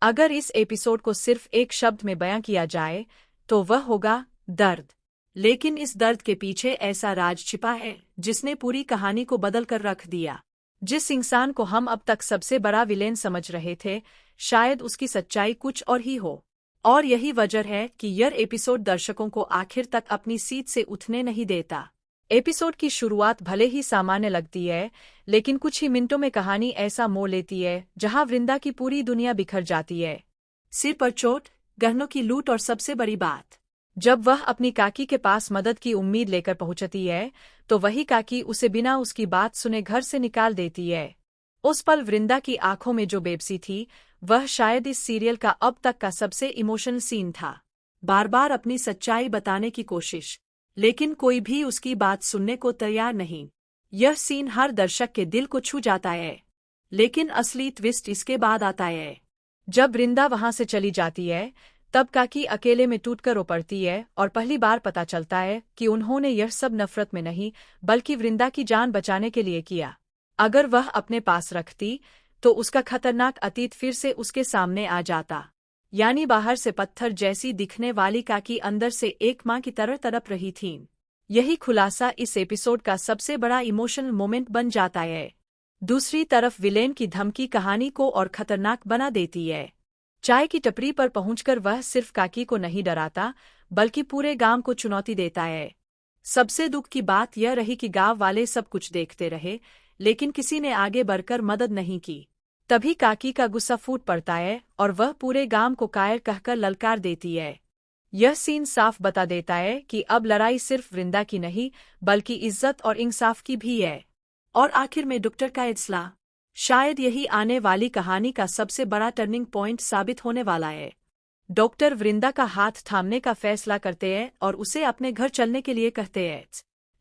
अगर इस एपिसोड को सिर्फ एक शब्द में बयां किया जाए तो वह होगा दर्द। लेकिन इस दर्द के पीछे ऐसा राज छिपा है जिसने पूरी कहानी को बदल कर रख दिया। जिस इंसान को हम अब तक सबसे बड़ा विलेन समझ रहे थे, शायद उसकी सच्चाई कुछ और ही हो। और यही वजह है कि यह एपिसोड दर्शकों को आखिर तक अपनी सीट से उठने नहीं देता। एपिसोड की शुरुआत भले ही सामान्य लगती है, लेकिन कुछ ही मिनटों में कहानी ऐसा मोड़ लेती है जहां वृंदा की पूरी दुनिया बिखर जाती है। सिर पर चोट, गहनों की लूट और सबसे बड़ी बात, जब वह अपनी काकी के पास मदद की उम्मीद लेकर पहुंचती है तो वही काकी उसे बिना उसकी बात सुने घर से निकाल देती है। उस पल वृंदा की आंखों में जो बेबसी थी, वह शायद इस सीरियल का अब तक का सबसे इमोशनल सीन था। बार बार अपनी सच्चाई बताने की कोशिश, लेकिन कोई भी उसकी बात सुनने को तैयार नहीं। यह सीन हर दर्शक के दिल को छू जाता है। लेकिन असली ट्विस्ट इसके बाद आता है। जब वृंदा वहां से चली जाती है, तब काकी अकेले में टूटकर रो पड़ती है और पहली बार पता चलता है कि उन्होंने यह सब नफरत में नहीं, बल्कि वृंदा की जान बचाने के लिए किया। अगर वह अपने पास रखती तो उसका खतरनाक अतीत फिर से उसके सामने आ जाता। यानी बाहर से पत्थर जैसी दिखने वाली काकी अंदर से एक मां की तरह तड़प रही थी। यही खुलासा इस एपिसोड का सबसे बड़ा इमोशनल मोमेंट बन जाता है। दूसरी तरफ विलेन की धमकी कहानी को और खतरनाक बना देती है। चाय की टपरी पर पहुंचकर वह सिर्फ काकी को नहीं डराता, बल्कि पूरे गांव को चुनौती देता है। सबसे दुख की बात यह रही कि गांव वाले सब कुछ देखते रहे, लेकिन किसी ने आगे बढ़कर मदद नहीं की। तभी काकी का गुस्सा फूट पड़ता है और वह पूरे गांव को कायर कहकर ललकार देती है। यह सीन साफ बता देता है कि अब लड़ाई सिर्फ वृंदा की नहीं, बल्कि इज्जत और इंसाफ की भी है। और आखिर में डॉक्टर का इस्लाह, शायद यही आने वाली कहानी का सबसे बड़ा टर्निंग पॉइंट साबित होने वाला है। डॉक्टर वृंदा का हाथ थामने का फैसला करते हैं और उसे अपने घर चलने के लिए कहते हैं।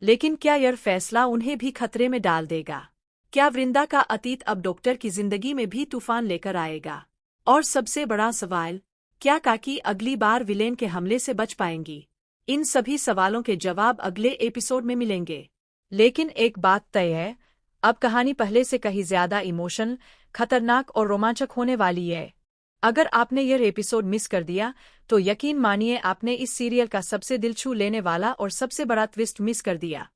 लेकिन क्या यह फैसला उन्हें भी खतरे में डाल देगा? क्या वृंदा का अतीत अब डॉक्टर की जिंदगी में भी तूफान लेकर आएगा? और सबसे बड़ा सवाल, क्या काकी अगली बार विलेन के हमले से बच पाएंगी? इन सभी सवालों के जवाब अगले एपिसोड में मिलेंगे। लेकिन एक बात तय है, अब कहानी पहले से कहीं ज्यादा इमोशनल, खतरनाक और रोमांचक होने वाली है। अगर आपने यह एपिसोड मिस कर दिया तो यकीन मानिए आपने इस सीरियल का सबसे दिल छू लेने वाला और सबसे बड़ा ट्विस्ट मिस कर दिया।